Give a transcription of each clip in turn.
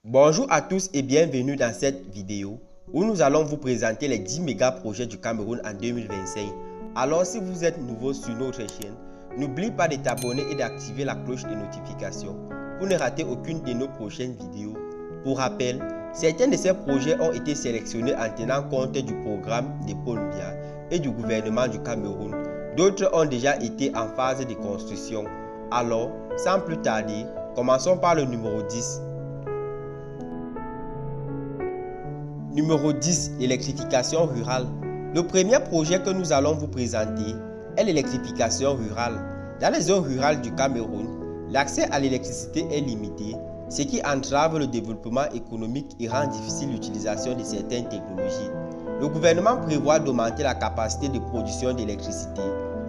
Bonjour à tous et bienvenue dans cette vidéo où nous allons vous présenter les 10 méga projets du Cameroun en 2025. Alors si vous êtes nouveau sur notre chaîne, n'oublie pas de t'abonner et d'activer la cloche de notification pour ne rater aucune de nos prochaines vidéos. Pour rappel, certains de ces projets ont été sélectionnés en tenant compte du programme de Paul Biya et du gouvernement du Cameroun. D'autres ont déjà été en phase de construction. Alors, sans plus tarder, commençons par le numéro 10. Numéro 10. L'électrification rurale. Le premier projet que nous allons vous présenter est l'électrification rurale. Dans les zones rurales du Cameroun, l'accès à l'électricité est limité, ce qui entrave le développement économique et rend difficile l'utilisation de certaines technologies. Le gouvernement prévoit d'augmenter la capacité de production d'électricité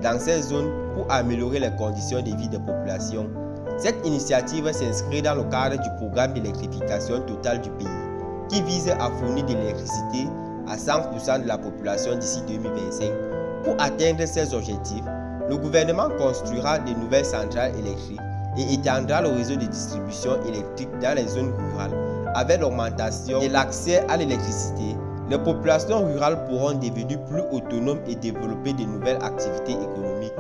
dans ces zones pour améliorer les conditions de vie des populations. Cette initiative s'inscrit dans le cadre du programme d'électrification totale du pays, qui vise à fournir de l'électricité à 100% de la population d'ici 2025. Pour atteindre ces objectifs, le gouvernement construira de nouvelles centrales électriques et étendra le réseau de distribution électrique dans les zones rurales. Avec l'augmentation de l'accès à l'électricité, les populations rurales pourront devenir plus autonomes et développer de nouvelles activités économiques.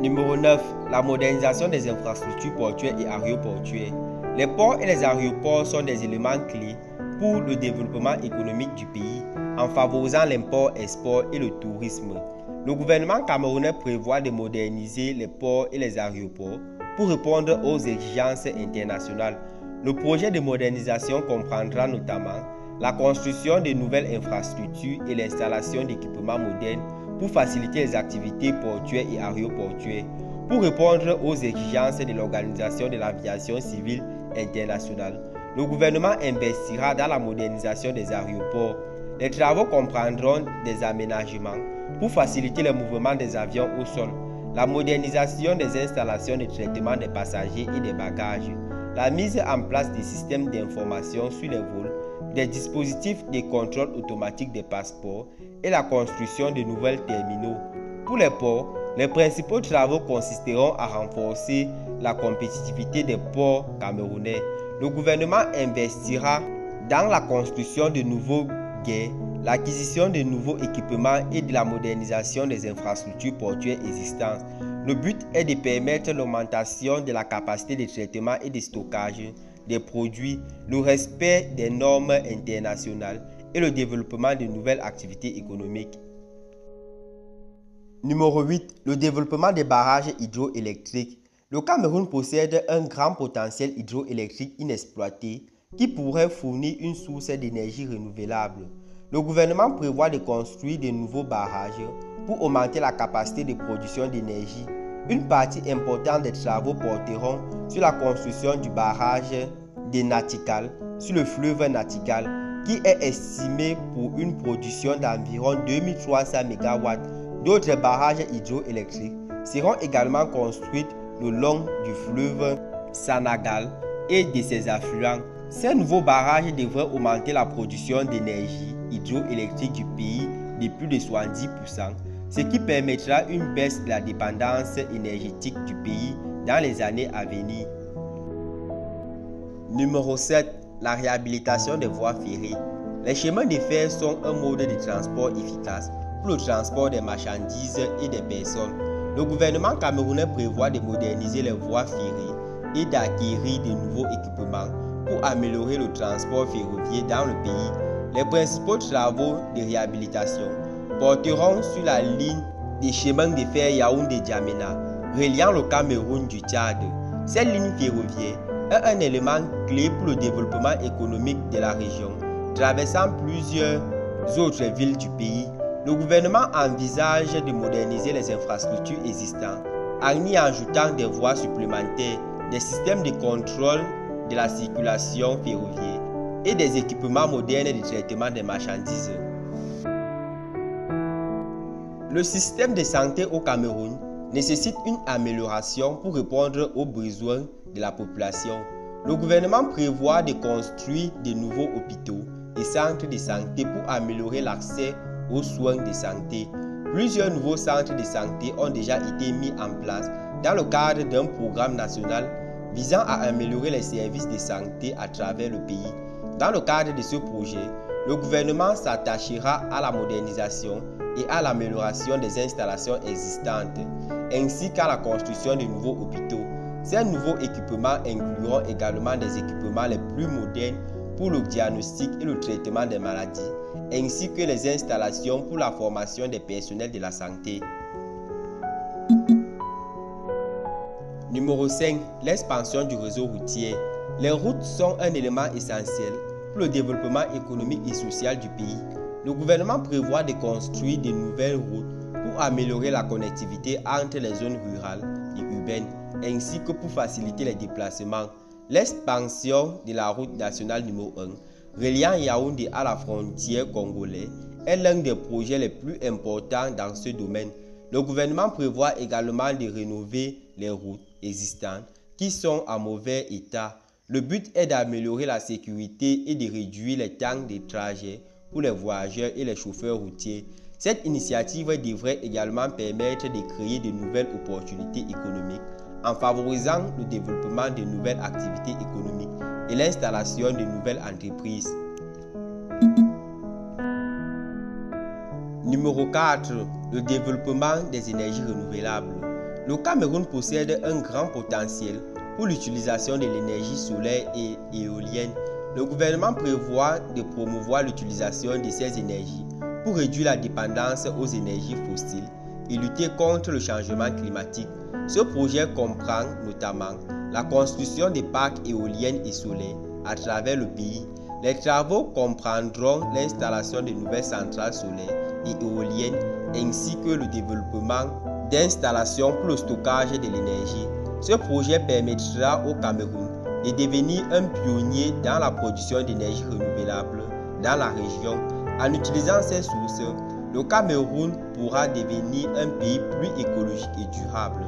Numéro 9. La modernisation des infrastructures portuaires et aéroportuaires. Les ports et les aéroports sont des éléments clés pour le développement économique du pays en favorisant l'import-export et le tourisme. Le gouvernement camerounais prévoit de moderniser les ports et les aéroports pour répondre aux exigences internationales. Le projet de modernisation comprendra notamment la construction de nouvelles infrastructures et l'installation d'équipements modernes pour faciliter les activités portuaires et aéroportuaires, pour répondre aux exigences de l'Organisation de l'aviation civile internationale. Le gouvernement investira dans la modernisation des aéroports. Les travaux comprendront des aménagements pour faciliter le mouvement des avions au sol, la modernisation des installations de traitement des passagers et des bagages, la mise en place des systèmes d'information sur les vols, des dispositifs de contrôle automatique des passeports et la construction de nouvelles terminaux. Pour les ports, les principaux travaux consisteront à renforcer la compétitivité des ports camerounais. Le gouvernement investira dans la construction de nouveaux quais, l'acquisition de nouveaux équipements et de la modernisation des infrastructures portuaires existantes. Le but est de permettre l'augmentation de la capacité de traitement et de stockage des produits, le respect des normes internationales et le développement de nouvelles activités économiques. Numéro 8. Le développement des barrages hydroélectriques. Le Cameroun possède un grand potentiel hydroélectrique inexploité qui pourrait fournir une source d'énergie renouvelable. Le gouvernement prévoit de construire de nouveaux barrages pour augmenter la capacité de production d'énergie. Une partie importante des travaux porteront sur la construction du barrage de Natikal sur le fleuve Natikal, qui est estimé pour une production d'environ 2300 MW. D'autres barrages hydroélectriques seront également construits le long du fleuve Sanagal et de ses affluents. Ces nouveaux barrages devraient augmenter la production d'énergie hydroélectrique du pays de plus de 70%, ce qui permettra une baisse de la dépendance énergétique du pays dans les années à venir. Numéro 7. La réhabilitation des voies ferrées. Les chemins de fer sont un mode de transport efficace pour le transport des marchandises et des personnes. Le gouvernement camerounais prévoit de moderniser les voies ferrées et d'acquérir de nouveaux équipements pour améliorer le transport ferroviaire dans le pays. Les principaux travaux de réhabilitation porteront sur la ligne des chemins de fer Yaoundé-Djamena, reliant le Cameroun du Tchad. Cette ligne ferroviaire est un élément clé pour le développement économique de la région, traversant plusieurs autres villes du pays. Le gouvernement envisage de moderniser les infrastructures existantes en y ajoutant des voies supplémentaires, des systèmes de contrôle de la circulation ferroviaire et des équipements modernes de traitement des marchandises. Le système de santé au Cameroun nécessite une amélioration pour répondre aux besoins de la population. Le gouvernement prévoit de construire de nouveaux hôpitaux et centres de santé pour améliorer l'accès aux soins de santé. Plusieurs nouveaux centres de santé ont déjà été mis en place dans le cadre d'un programme national visant à améliorer les services de santé à travers le pays. Dans le cadre de ce projet, le gouvernement s'attachera à la modernisation et à l'amélioration des installations existantes, ainsi qu'à la construction de nouveaux hôpitaux. Ces nouveaux équipements incluront également des équipements les plus modernes pour le diagnostic et le traitement des maladies, ainsi que les installations pour la formation des personnels de la santé. Numéro 5. L'expansion du réseau routier. Les routes sont un élément essentiel pour le développement économique et social du pays. Le gouvernement prévoit de construire de nouvelles routes pour améliorer la connectivité entre les zones rurales et urbaines, ainsi que pour faciliter les déplacements. L'expansion de la route nationale numéro 1, reliant Yaoundé à la frontière congolaise, est l'un des projets les plus importants dans ce domaine. Le gouvernement prévoit également de rénover les routes existantes qui sont en mauvais état. Le but est d'améliorer la sécurité et de réduire les temps de trajet pour les voyageurs et les chauffeurs routiers. Cette initiative devrait également permettre de créer de nouvelles opportunités économiques en favorisant le développement de nouvelles activités économiques et l'installation de nouvelles entreprises. Numéro 4. Le développement des énergies renouvelables. Le Cameroun possède un grand potentiel pour l'utilisation de l'énergie solaire et éolienne. Le gouvernement prévoit de promouvoir l'utilisation de ces énergies pour réduire la dépendance aux énergies fossiles et lutter contre le changement climatique. Ce projet comprend notamment la construction de parcs éoliennes et solaires à travers le pays. Les travaux comprendront l'installation de nouvelles centrales solaires et éoliennes ainsi que le développement d'installations pour le stockage de l'énergie. Ce projet permettra au Cameroun de devenir un pionnier dans la production d'énergie renouvelable dans la région. En utilisant ces sources, le Cameroun pourra devenir un pays plus écologique et durable.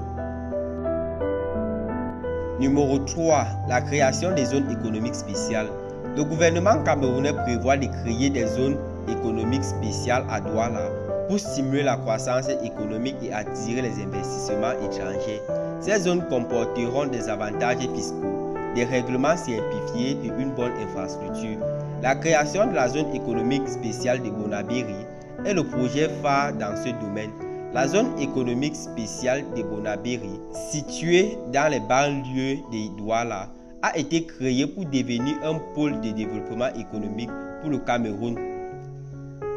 Numéro 3. La création des zones économiques spéciales. Le gouvernement camerounais prévoit de créer des zones économiques spéciales à Douala pour stimuler la croissance économique et attirer les investissements étrangers. Ces zones comporteront des avantages fiscaux, des règlements simplifiés et une bonne infrastructure. La création de la zone économique spéciale de Bonabéry est le projet phare dans ce domaine. La zone économique spéciale de Bonabéry, située dans les banlieues de Douala, a été créée pour devenir un pôle de développement économique pour le Cameroun.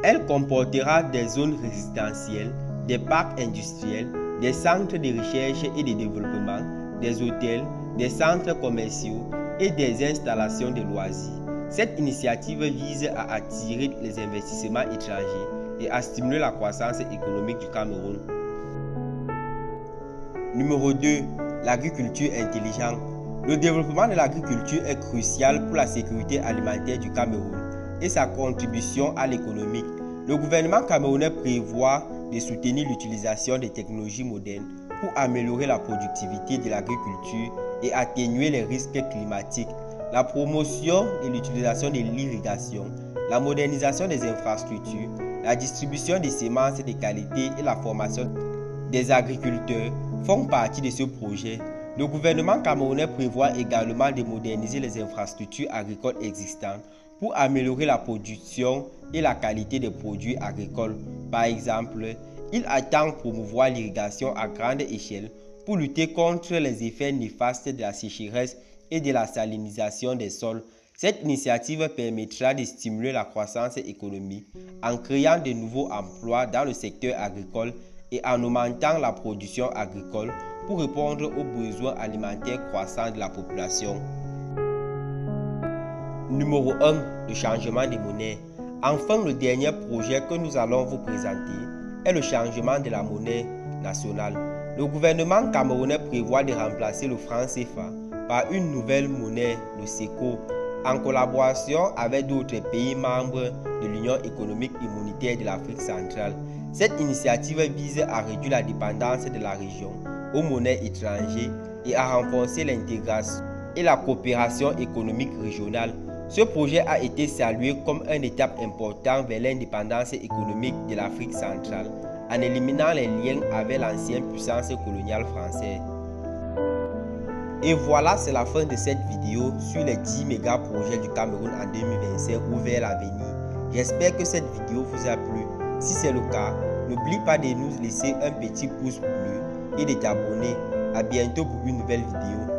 Elle comportera des zones résidentielles, des parcs industriels, des centres de recherche et de développement, des hôtels, des centres commerciaux et des installations de loisirs. Cette initiative vise à attirer les investissements étrangers et à stimuler la croissance économique du Cameroun. Numéro 2. L'agriculture intelligente. Le développement de l'agriculture est crucial pour la sécurité alimentaire du Cameroun et sa contribution à l'économie. Le gouvernement camerounais prévoit de soutenir l'utilisation des technologies modernes pour améliorer la productivité de l'agriculture et atténuer les risques climatiques. La promotion et l'utilisation de l'irrigation, la modernisation des infrastructures, la distribution des semences de qualité et la formation des agriculteurs font partie de ce projet. Le gouvernement camerounais prévoit également de moderniser les infrastructures agricoles existantes pour améliorer la production et la qualité des produits agricoles. Par exemple, il attend promouvoir l'irrigation à grande échelle pour lutter contre les effets néfastes de la sécheresse et de la salinisation des sols. Cette initiative permettra de stimuler la croissance économique en créant de nouveaux emplois dans le secteur agricole et en augmentant la production agricole pour répondre aux besoins alimentaires croissants de la population. Numéro 1. Le changement des monnaies. Enfin, le dernier projet que nous allons vous présenter est le changement de la monnaie nationale. Le gouvernement camerounais prévoit de remplacer le franc CFA par une nouvelle monnaie, le SECO, en collaboration avec d'autres pays membres de l'Union économique et monétaire de l'Afrique centrale. Cette initiative vise à réduire la dépendance de la région aux monnaies étrangères et à renforcer l'intégration et la coopération économique régionale. Ce projet a été salué comme une étape importante vers l'indépendance économique de l'Afrique centrale en éliminant les liens avec l'ancienne puissance coloniale française. Et voilà, c'est la fin de cette vidéo sur les 10 méga projets du Cameroun en 2025 ou vers l'avenir. J'espère que cette vidéo vous a plu. Si c'est le cas, n'oublie pas de nous laisser un petit pouce bleu et de t'abonner. À bientôt pour une nouvelle vidéo.